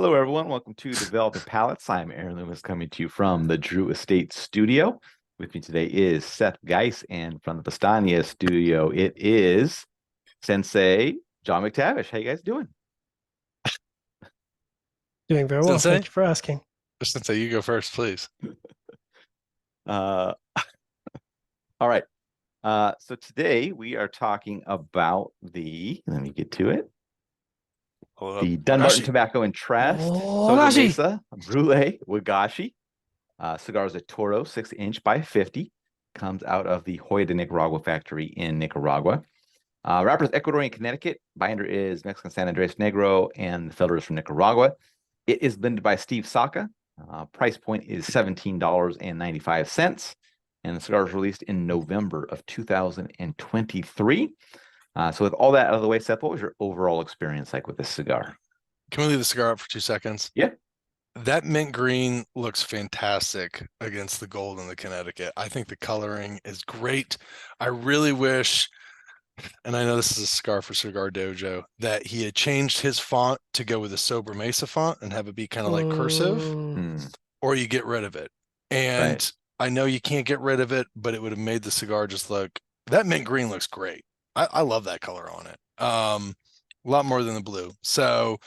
Hello, everyone. Welcome to Developing Palates. I'm Aaron Loomis coming to you from the Drew Estate Studio. With me today is Seth Geis, and from the Pastania Studio, it is Sensei John McTavish. How you guys doing? Doing very well. Sensei? Thank you for asking. Sensei, you go first, please. Uh, all right. So today we are talking about let me get to it. The Dunbarton Tobacco and Trust Sobremesa Brulee Wagashi. Cigars a Toro 6-inch by 50. Comes out of the Hoya de Nicaragua factory in Nicaragua. Wrapper is Ecuadorian, Connecticut. Binder is Mexican San Andres Negro, and the filter is from Nicaragua. It is blended by Steve Saka. Price point is $17.95. And the cigar was released in November of 2023. So with all that out of the way, Seth, what was your overall experience like with this cigar? Can we leave the cigar up for 2 seconds? Yeah. That mint green looks fantastic against the gold in the Connecticut. I think the coloring is great. I really wish, and I know this is a cigar for Cigar Dojo, that he had changed his font to go with a Sobremesa font and have it be kind of like cursive, or you get rid of it. And right. I know you can't get rid of it, but it would have made the cigar just look, that mint green looks great. I love that color on it. A lot more than the blue. So,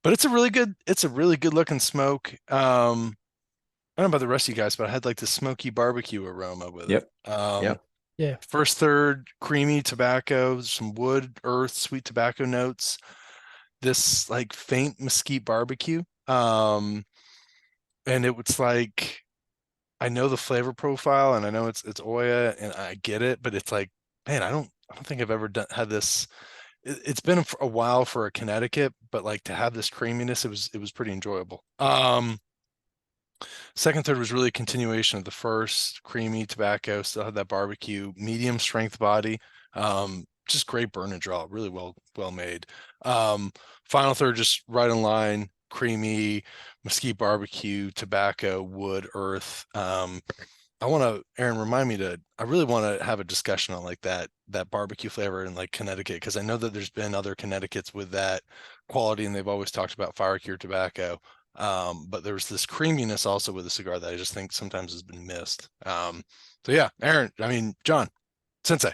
but it's a really good looking smoke. I don't know about the rest of you guys, but I had like the smoky barbecue aroma with it. Yeah. First third, creamy tobacco, some wood, earth, sweet tobacco notes. This like faint mesquite barbecue. And it was like, I know the flavor profile and I know it's Oya and I get it, but it's like, man, I don't think I've ever had this. It's been a while for a Connecticut, but like to have this creaminess, it was pretty enjoyable. Second third was really a continuation of the first, creamy tobacco, still had that barbecue, medium strength body, just great burn and draw, really well made. Final third just right in line, creamy, mesquite barbecue, tobacco, wood, earth. Aaron, remind me I really want to have a discussion on like that barbecue flavor in like Connecticut, because I know that there's been other Connecticut's with that quality and they've always talked about fire cured tobacco. But there's this creaminess also with the cigar that I just think sometimes has been missed. So yeah, John, Sensei.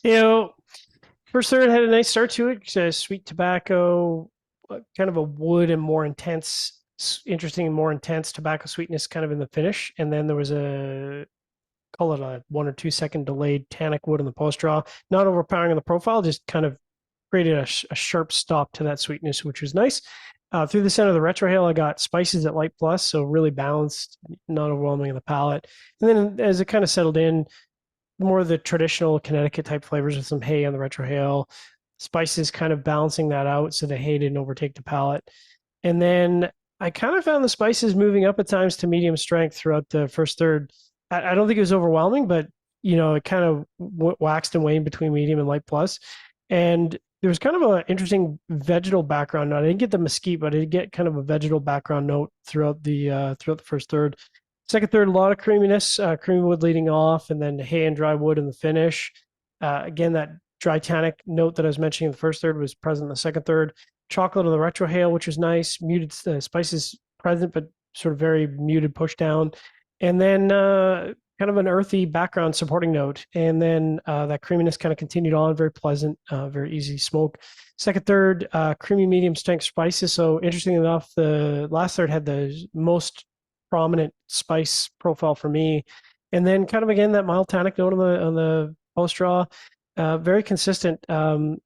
First third had a nice start to it. Sweet tobacco, kind of a wood and more intense tobacco sweetness kind of in the finish. And then there was call it a 1 or 2 second delayed tannic wood in the post draw, not overpowering on the profile, just kind of created a sharp stop to that sweetness, which was nice. Through the center of the retrohale, I got spices at light plus, so really balanced, not overwhelming in the palate. And then as it kind of settled in, more of the traditional Connecticut type flavors with some hay on the retrohale, spices kind of balancing that out so the hay didn't overtake the palate. And then I kind of found the spices moving up at times to medium strength throughout the first third. I don't think it was overwhelming, but it kind of waxed and waned between medium and light plus. And there was kind of an interesting vegetal background note. I didn't get the mesquite, but I did get kind of a vegetal background note throughout the first third. Second third, a lot of creaminess, creamy wood leading off, and then hay and dry wood in the finish. Again, that dry tannic note that I was mentioning in the first third was present in the second third. Chocolate on the retrohale, which was nice. Muted spices present, but sort of very muted push down. And then kind of an earthy background supporting note. And then that creaminess kind of continued on, very pleasant, very easy smoke. Second third, creamy medium strength spices. So interesting enough, the last third had the most prominent spice profile for me. And then kind of again, that mild tannic note on the post draw. Very consistent, and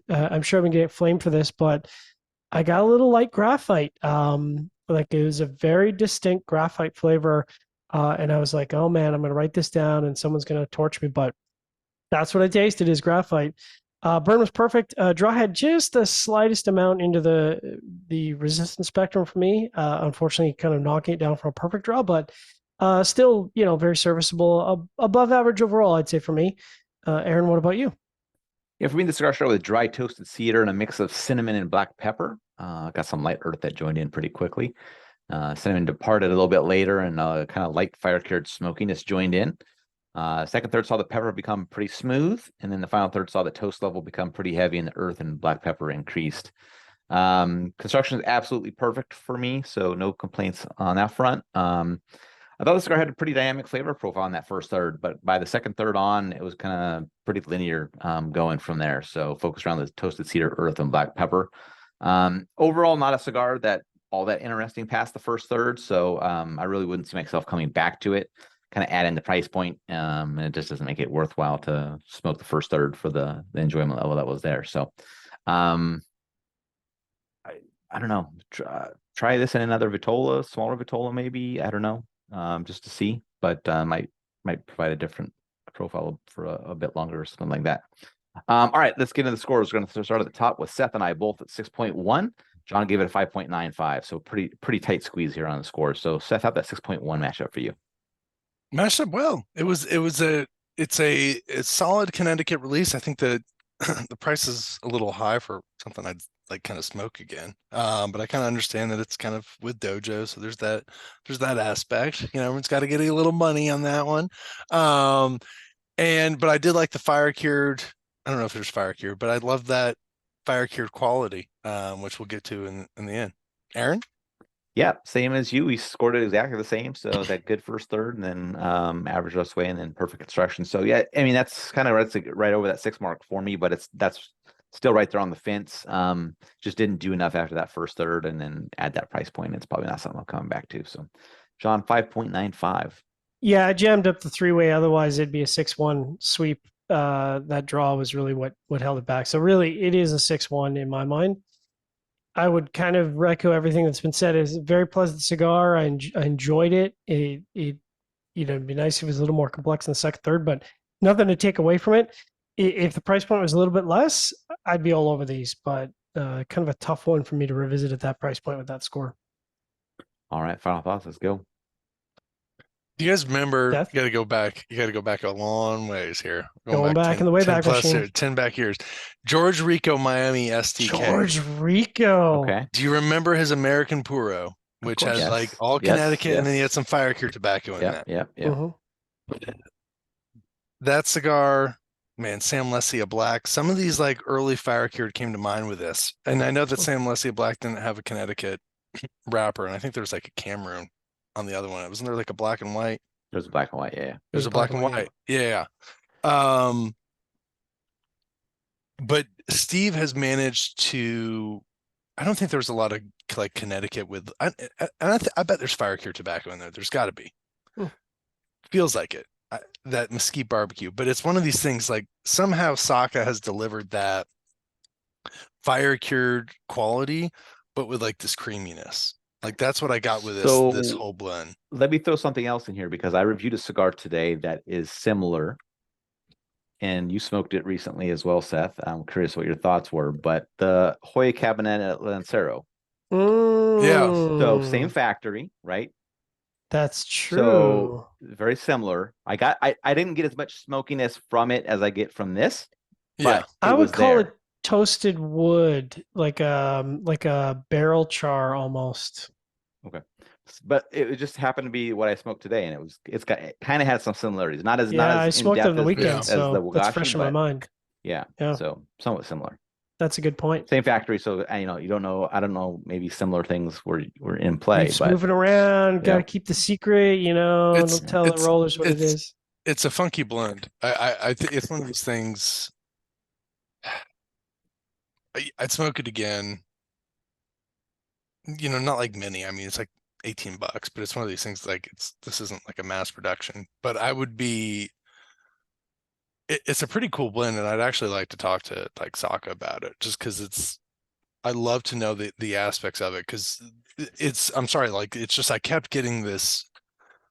I'm sure I'm gonna get flamed for this, but I got a little light graphite. Like it was a very distinct graphite flavor, and I was like, "Oh man, I'm gonna write this down, and someone's gonna torch me." But that's what I tasted is graphite. Burn was perfect. Draw had just the slightest amount into the resistance spectrum for me. Unfortunately, kind of knocking it down for a perfect draw, but still, very serviceable. Above average overall, I'd say for me. Aaron, what about you? Yeah, for me, the cigar started with dry toasted cedar and a mix of cinnamon and black pepper. Got some light earth that joined in pretty quickly. Cinnamon departed a little bit later, and kind of light fire-cured smokiness joined in. Second third saw the pepper become pretty smooth, and then the final third saw the toast level become pretty heavy, and the earth and black pepper increased. Construction is absolutely perfect for me, so no complaints on that front. I thought the cigar had a pretty dynamic flavor profile in that first third, but by the second third on, it was kind of pretty linear going from there. So focused around the toasted cedar, earth, and black pepper. Overall, not a cigar that all that interesting past the first third. So I really wouldn't see myself coming back to it. Kind of add in the price point, and it just doesn't make it worthwhile to smoke the first third for the enjoyment level that was there. So I don't know. Try this in another Vitola, smaller Vitola, maybe. I don't know, just to see. But might provide a different profile for a bit longer or something like that. All right, let's get into the scores. We're going to start at the top with Seth and I both at 6.1. John gave it a 5.95, so pretty tight squeeze here on the scores. So Seth, how'd that 6.1 match up for you? Matched up well. It's a solid Connecticut release. I think that the price is a little high for something I'd like kind of smoke again. But I kind of understand that it's kind of with dojo, so there's that aspect. You know, everyone's got to get a little money on that one. But I did like the fire cured. I don't know if there's fire cured, but I love that fire cured quality, which we'll get to in the end. Aaron? Yeah, same as you. We scored it exactly the same. So that good first third, and then average us way, and then perfect construction. So yeah, I mean that's kind of right over that 6 mark for me, but that's still right there on the fence. Just didn't do enough after that first third, and then add that price point. It's probably not something I'm coming back to. So, John, 5.95. Yeah, I jammed up the 3-way. Otherwise, it'd be a 6-1 sweep. That draw was really what held it back. So really, it is a 6-1 in my mind. I would kind of echo everything that's been said. It's a very pleasant cigar. I enjoyed it. It'd be nice if it was a little more complex in the second third, but nothing to take away from it. If the price point was a little bit less, I'd be all over these, but kind of a tough one for me to revisit at that price point with that score. All right, final thoughts. Let's go. Do you guys remember? Seth? You got to go back. You got to go back a long ways here. Going back in the Wayback Machine. Years, 10 back years. George Rico Miami STK. George Rico. Okay. Do you remember his American Puro, which course. has Yes. like all Yes, Connecticut, and then yes. he had some fire cure tobacco in that? Yep. Mhm. That cigar, man, Sam Lesia Black. Some of these like early fire cured came to mind with this, and I know that Sam Lesia Black didn't have a Connecticut wrapper, and I think there was like a Cameroon on the other one. Wasn't there like a black and white? There's a black and white. Yeah. There's a black and white. Yeah. But Steve has managed to. I don't think there was a lot of like Connecticut with. I bet there's fire cure tobacco in there. There's got to be. Feels like it. That mesquite barbecue, but it's one of these things like somehow Saka has delivered that fire cured quality, but with like this creaminess. Like that's what I got with this whole blend. Let me throw something else in here because I reviewed a cigar today that is similar, and you smoked it recently as well, Seth. I'm curious what your thoughts were, but the Hoya Cabernet Lancero. Yeah. So same factory, right? That's true. So very similar. I didn't get as much smokiness from it as I get from this. Yeah. I would call it toasted wood, like a barrel char almost. Okay. But it just happened to be what I smoked today, and it kind of had some similarities. Not as I smoked it on the weekend, as so the Wagashi, that's fresh in my mind. Yeah. So somewhat similar. That's a good point. Same factory, so you don't know. I don't know. Maybe similar things were in play. It's moving around. Got to keep the secret. Don't tell the rollers what it is. It's a funky blend. I think it's one of those things. I'd smoke it again. Not like many. I mean, it's like $18, but it's one of these things like this isn't like a mass production. But I would be. It's a pretty cool blend, and I'd actually like to talk to like Saka about it, just because I love to know the aspects of it, because I'm sorry, like it's just I kept getting this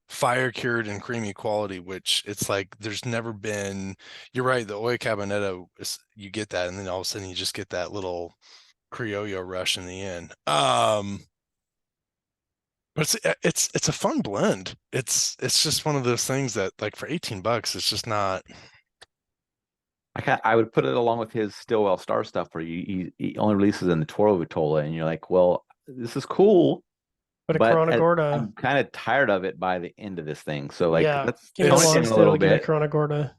fire cured and creamy quality, which it's like there's never been. You're right, the Oya Cabernet, you get that, and then all of a sudden you just get that little Criollo rush in the end. But it's a fun blend. It's just one of those things that like for $18, it's just not. I would put it along with his Stillwell Star stuff, where he only releases in the Toro Vitola, and you're like, well, this is cool, but Corona Gorda, I'm kind of tired of it by the end of this thing. So like, let's give me a little bit. Corona Gorda.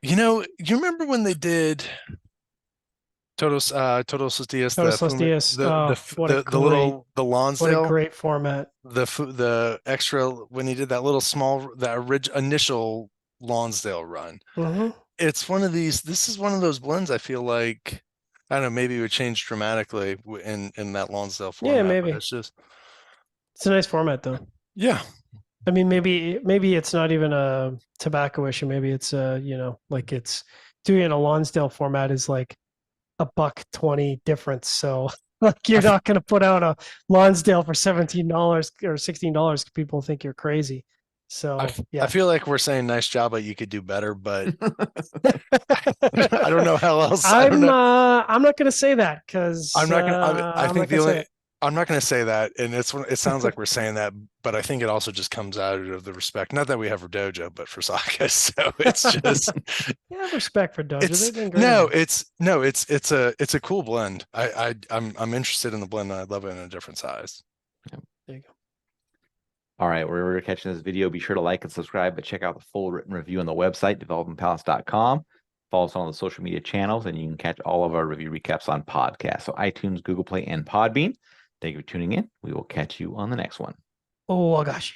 You remember when they did Todos Dias, Todos los Dias. Oh, what a the Lonsdale, what a great format. the extra when he did that little small initial Lonsdale run. Mm-hmm. It's one of these. This is one of those blends. I feel like I don't know. Maybe it would change dramatically in that Lonsdale format. Yeah, maybe. But it's a nice format, though. Yeah. I mean, maybe it's not even a tobacco issue. Maybe it's like it's doing a Lonsdale format is like $1.20 difference. So like you're not going to put out a Lonsdale for $17 or $16. People think you're crazy. So I feel like we're saying nice job, but you could do better. But I don't know how else. I'm not going to say that because I'm not going to. I think I'm not going to say that, and it sounds like we're saying that, but I think it also just comes out of the respect, not that we have for Dojo, but for Saka. So it's just yeah, respect for Dojo. They've been great. It's a cool blend. I'm interested in the blend, and I love it in a different size. There you go. All right, wherever you're catching this video, be sure to like and subscribe, but check out the full written review on the website, developmentpalace.com. Follow us on the social media channels, and you can catch all of our review recaps on podcasts. So iTunes, Google Play, and Podbean. Thank you for tuning in. We will catch you on the next one. Wagashi.